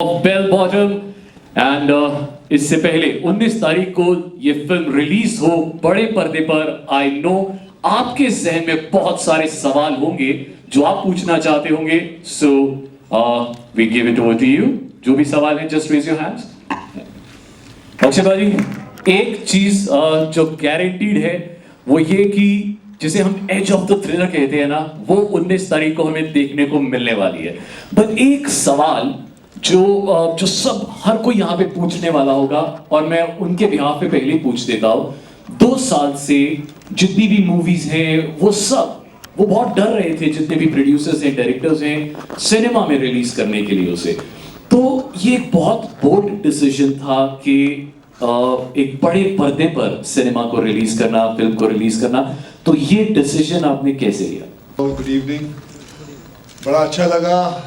Bell bottom and इससे पहले 19 तारीख को ये फिल्म रिलीज हो बड़े पर्दे पर। आई नो आपके जहन में बहुत सारे सवाल होंगे जो आप पूछना चाहते होंगे, so we give it over to you. जो भी सवाल है just raise your hands. Akshay भाई, एक चीज जो गारंटीड है वो ये कि जिसे हम एज ऑफ द थ्रिलर कहते हैं ना, वो 19 तारीख को हमें देखने को मिलने वाली है। बट एक सवाल जो सब हर कोई यहाँ पे पूछने वाला होगा, और मैं उनके बिहाफ पे पहले ही पूछ देता हूँ। 2 साल से जितनी भी मूवीज हैं वो बहुत डर रहे थे, जितने भी प्रोड्यूसर्स हैं, डायरेक्टर्स हैं, सिनेमा में रिलीज करने के लिए उसे। तो ये एक बहुत बोल्ड डिसीजन था कि एक बड़े पर्दे पर सिनेमा को रिलीज करना, फिल्म को रिलीज करना। तो ये डिसीजन आपने कैसे लिया? गुड इवनिंग, बड़ा अच्छा लगा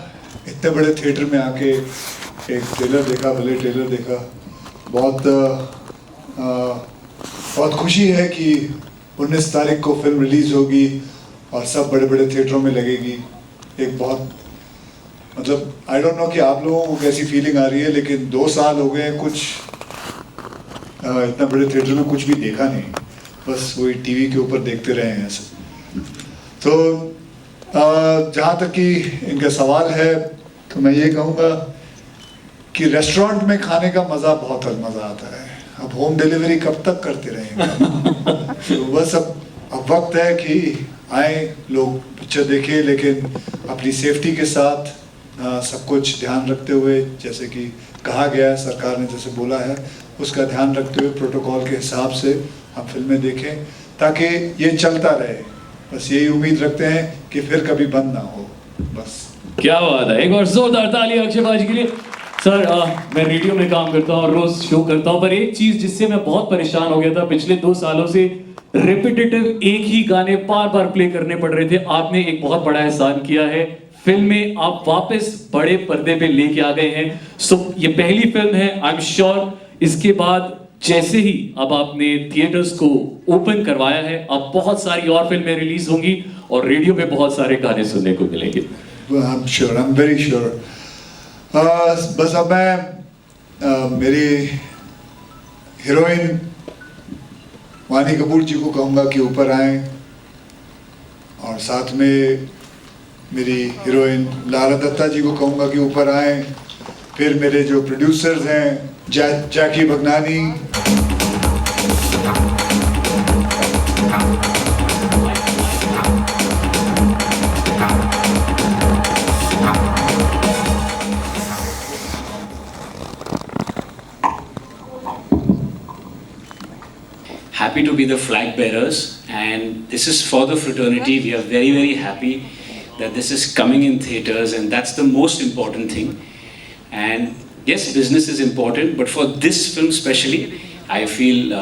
इतने बड़े थिएटर में आके एक ट्रेलर देखा, भले ट्रेलर देखा। बहुत खुशी है कि 19 तारीख को फिल्म रिलीज होगी और सब बड़े बड़े थिएटरों में लगेगी। एक बहुत मतलब आई डोंट नो कि आप लोगों को कैसी फीलिंग आ रही है, लेकिन 2 साल हो गए कुछ इतना बड़े थिएटर में कुछ भी देखा नहीं, बस वही टीवी के ऊपर देखते रहे हैं ऐसे। तो जहाँ तक कि इनका सवाल है तो मैं ये कहूँगा कि रेस्टोरेंट में खाने का मज़ा बहुत मज़ा आता है। अब होम डिलीवरी कब तक करते रहेंगे? तो बस अब वक्त है कि आए लोग पिक्चर देखें, लेकिन अपनी सेफ्टी के साथ सब कुछ ध्यान रखते हुए, जैसे कि कहा गया है, सरकार ने जैसे बोला है उसका ध्यान रखते हुए प्रोटोकॉल के हिसाब से हम फिल्में देखें ताकि ये चलता रहे। बस यही उम्मीद रखते हैं कि फिर कभी बंद ना हो। बस क्या बात है, एक और जोरदार ताली अक्षय भाई के लिए। सर, मैं रेडियो में काम करता हूँ और रोज शो करता हूँ, पर एक चीज जिससे मैं बहुत परेशान हो गया था, पिछले 2 सालों से रिपीटेटिव एक ही गाने बार बार प्ले करने पड़ रहे थे। आपने एक बहुत बड़ा एहसान किया है, फिल्म में आप वापस बड़े पर्दे पे लेके आ गए हैं। सो ये पहली फिल्म है, आई एम श्योर इसके बाद जैसे ही अब आपने थिएटर्स को ओपन करवाया है, अब बहुत सारी और फिल्में रिलीज होंगी और रेडियो पे बहुत सारे गाने सुनने को मिलेंगे। I'm sure, I'm very sure. बस अब मैं मेरी हीरोइन वानी कपूर जी को कहूँगा कि ऊपर आए, और साथ में मेरी हीरोइन लारा दत्ता जी को कहूँगा कि ऊपर आए। फिर मेरे जो प्रोड्यूसर्स हैं जैकी Bhagnani, Happy to be the flag bearers, and this is for the fraternity. We are very, very happy that this is coming in theaters, and that's the most important thing. And yes, business is important, but for this film especially, I feel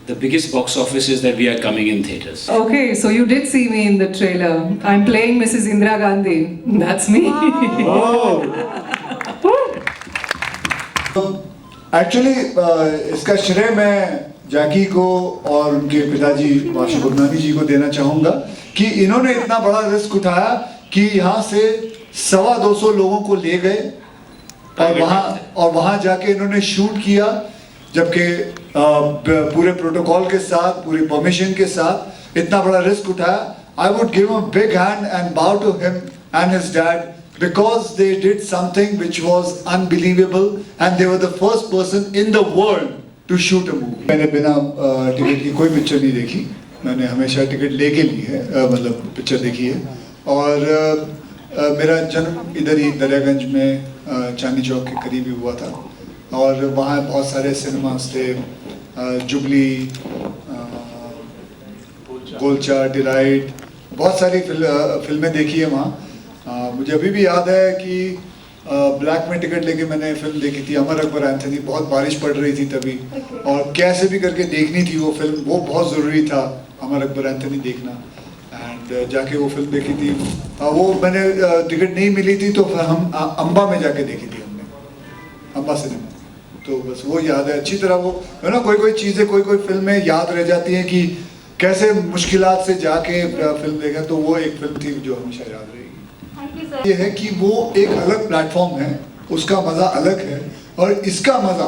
the biggest box office is that we are coming in theaters. Okay, so you did see me in the trailer. I'm playing Mrs. Indira Gandhi. That's me. Actually इसका श्रेय मैं जैकी को और उनके पिताजी वाशु भगनानी जी को देना चाहूँगा कि इन्होंने इतना बड़ा रिस्क उठाया कि यहाँ से 225 लोगों को ले गए और वहाँ जाके इन्होंने शूट किया, जबकि पूरे प्रोटोकॉल के साथ, पूरी परमिशन के साथ इतना बड़ा रिस्क उठाया। I would give a big hand and bow to him and his dad, because they did something which was unbelievable and they were the first person in the world to shoot a movie. मैंने बिना ticket की कोई picture नहीं देखी, मैंने हमेशा ticket लेके ली है, मतलब पिक्चर देखी है। और मेरा जन्म इधर ही दरियागंज में चांदनी चौक के करीब ही हुआ था, और वहाँ बहुत सारे सिनेमास थे, जुबली, गोलचा, डिलाइट, बहुत सारी फिल्में देखी है वहाँ। मुझे अभी भी याद है कि ब्लैक में टिकट लेके मैंने फिल्म देखी थी, अमर अकबर एंथनी। बहुत बारिश पड़ रही थी तभी, और कैसे भी करके देखनी थी वो फिल्म, वो बहुत ज़रूरी था अमर अकबर एंथनी देखना। एंड जाके वो फिल्म देखी थी। वो मैंने टिकट नहीं मिली थी तो फिर हम अम्बा में जाके देखी थी हमने, अम्बा सिनेमा। तो बस वो याद है अच्छी तरह। वो है ना, कोई चीज़ें, कोई फिल्में याद रह जाती हैं कि कैसे मुश्किलात से जाके फिल्म देखा। तो वो एक फिल्म थी जो हमेशा याद रहेगी। ये है कि वो एक अलग प्लेटफॉर्म है उसका मज़ा अलग है, और इसका मज़ा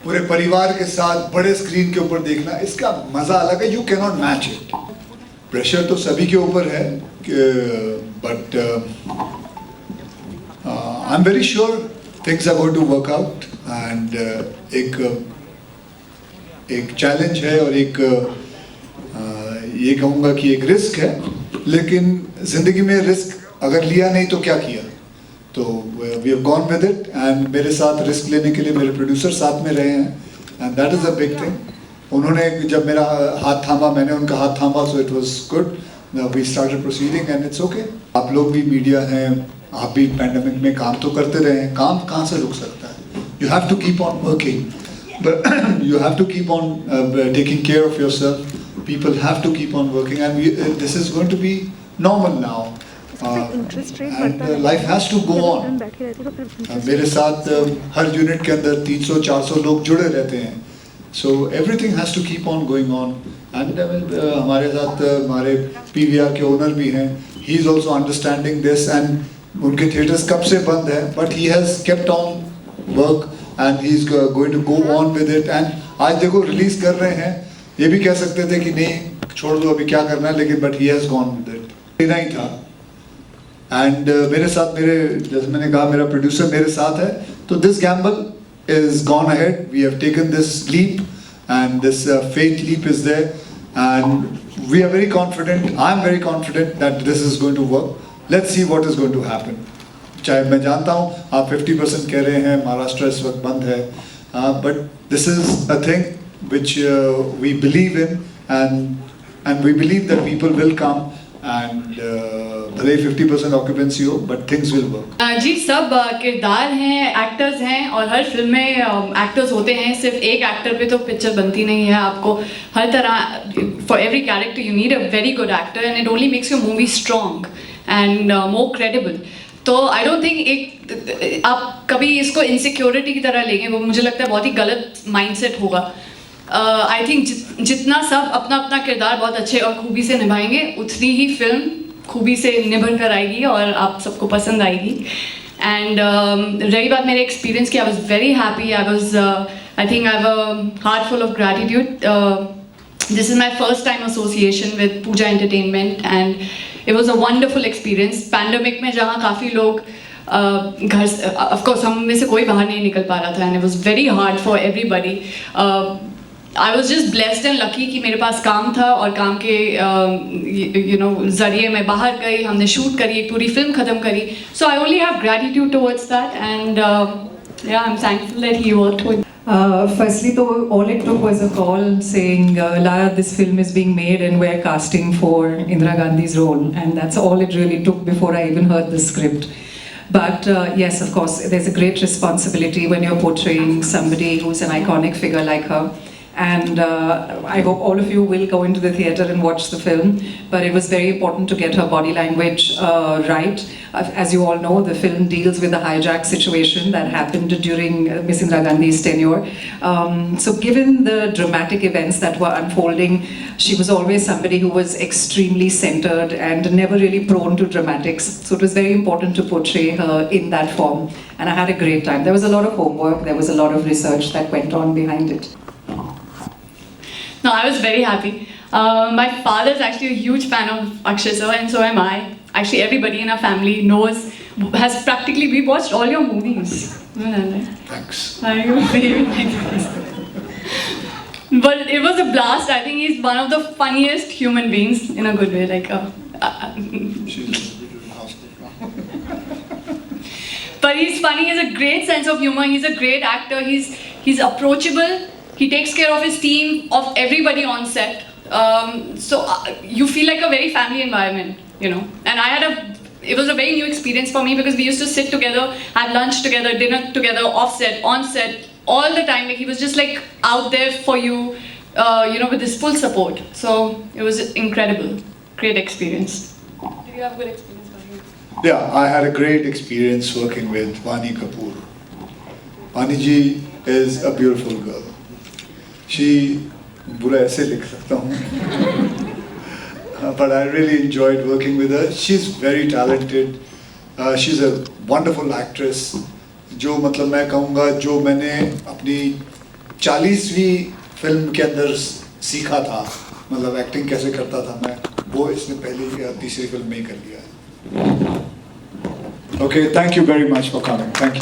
पूरे परिवार के साथ बड़े स्क्रीन के ऊपर देखना, इसका मज़ा अलग है. You can not match it. Pressure तो सभी के ऊपर है, but I am very sure things are going to work out. And एक चैलेंज है और एक ये कहूँगा कि एक रिस्क है, लेकिन ज़िंदगी में रिस्क अगर लिया नहीं तो क्या किया. तो we have gone with it, and मेरे साथ रिस्क लेने के लिए मेरे प्रोड्यूसर साथ में रहे हैं, and that is a big thing. उन्होंने जब मेरा हाथ थामा, मैंने उनका हाथ थामा, so it was good. We started proceeding and it's okay. आप लोग भी मीडिया हैं, आप भी पैंडेमिक में काम तो करते रहे हैं. काम कहाँ से रुक सकता है? You have to keep on working, but you have to keep on taking care of yourself. People have to keep on working, and this is going to be normal now. And life has to go on. मेरे साथ हर unit के अंदर 300-400 लोग जुड़े रहते हैं, so everything has to keep on going on. And हमारे साथ हमारे PVR के ओनर भी हैं. He is also understanding this, and उनके थिएटर्स कब से बंद हैं, but he has kept on work. And he's going to go on with it. And आज देखो रिलीज कर रहे हैं. ये भी कह सकते थे कि नहीं छोड़ दो अभी क्या करना है, लेकिन but he has gone with it. लेना ही था. And मेरे साथ, मेरे जैसे मैंने कहा, मेरा प्रोड्यूसर मेरे साथ है. तो this gamble is gone ahead. We have taken this leap, and this faith leap is there. And we are very confident. I am very confident that this is going to work. Let's see what is going to happen. चाहे मैं जानता हूँ आप 50% कह रहे हैं, महाराष्ट्र इस वक्त बंद है, but this is a thing which we believe in, and we believe that people will come, and भले 50% ऑक्यूपेंसी हो, बट थिंग्स विल वर्क. जी, सब किरदार हैं, एक्टर्स हैं, और हर फिल्म में एक्टर्स होते हैं. सिर्फ एक एक्टर पे तो पिक्चर बनती नहीं है. आपको हर तरह, for every character you need a very good actor, and it only makes your movie strong and more credible. तो आई डोंट थिंक एक आप कभी इसको इनसिक्योरिटी की तरह लेंगे, वो मुझे लगता है बहुत ही गलत माइंडसेट होगा. आई थिंक जितना सब अपना अपना किरदार बहुत अच्छे और खूबी से निभाएंगे, उतनी ही फिल्म खूबी से निभर कर आएगी और आप सबको पसंद आएगी. एंड रही बात मेरे एक्सपीरियंस की, I was very happy. I think I have a heart full of gratitude. This is my first time association with Pooja Entertainment, and it was a wonderful experience. Pandemic में जहाँ काफ़ी लोग घर से, of course हम में से कोई बाहर नहीं निकल पा रहा था, and it was very hard for everybody. I was just blessed and lucky कि मेरे पास काम था, और काम के ज़रिए मैं बाहर गई, हमने शूट करी, एक पूरी फिल्म ख़त्म करी. So I only have gratitude towards that, and yeah, I'm thankful that he worked with. Firstly, though, all it took was a call saying, Lara, this film is being made and we're casting for Indira Gandhi's role. And that's all it really took before I even heard the script. But yes, of course, there's a great responsibility when you're portraying somebody who's an iconic figure like her. And I hope all of you will go into the theatre and watch the film. But it was very important to get her body language right. As you all know, the film deals with the hijack situation that happened during Miss Indira Gandhi's tenure. So given the dramatic events that were unfolding, she was always somebody who was extremely centered and never really prone to dramatics. So it was very important to portray her in that form. And I had a great time. There was a lot of homework, there was a lot of research that went on behind it. No, I was very happy. My father is actually a huge fan of Akshay sir, and so am I. Actually, everybody in our family has practically, we watched all your movies. Thanks. But it was a blast. I think he's one of the funniest human beings in a good way. Like, but he's funny. He has a great sense of humor. He's a great actor. He's approachable. He takes care of his team, of everybody on set. So you feel like a very family environment, you know. And it was a very new experience for me, because we used to sit together, have lunch together, dinner together, off set, on set, all the time. Like, he was just like out there for you, with his full support. So it was incredible, great experience. Did you have a good experience? Yeah, I had a great experience working with Vani Kapoor. Vani ji is a beautiful girl. She, बुरा ऐसे लिख सकता हूँ, but I really enjoyed working with her. She's very talented. She's a wonderful actress. जो मतलब मैं कहूँगा जो मैंने अपनी 40वीं फिल्म के अंदर सीखा था, मतलब एक्टिंग कैसे करता था मैं, वो इसने पहली या तीसरी फिल्म में ही कर लिया है। Okay, thank you very much for coming, thank you.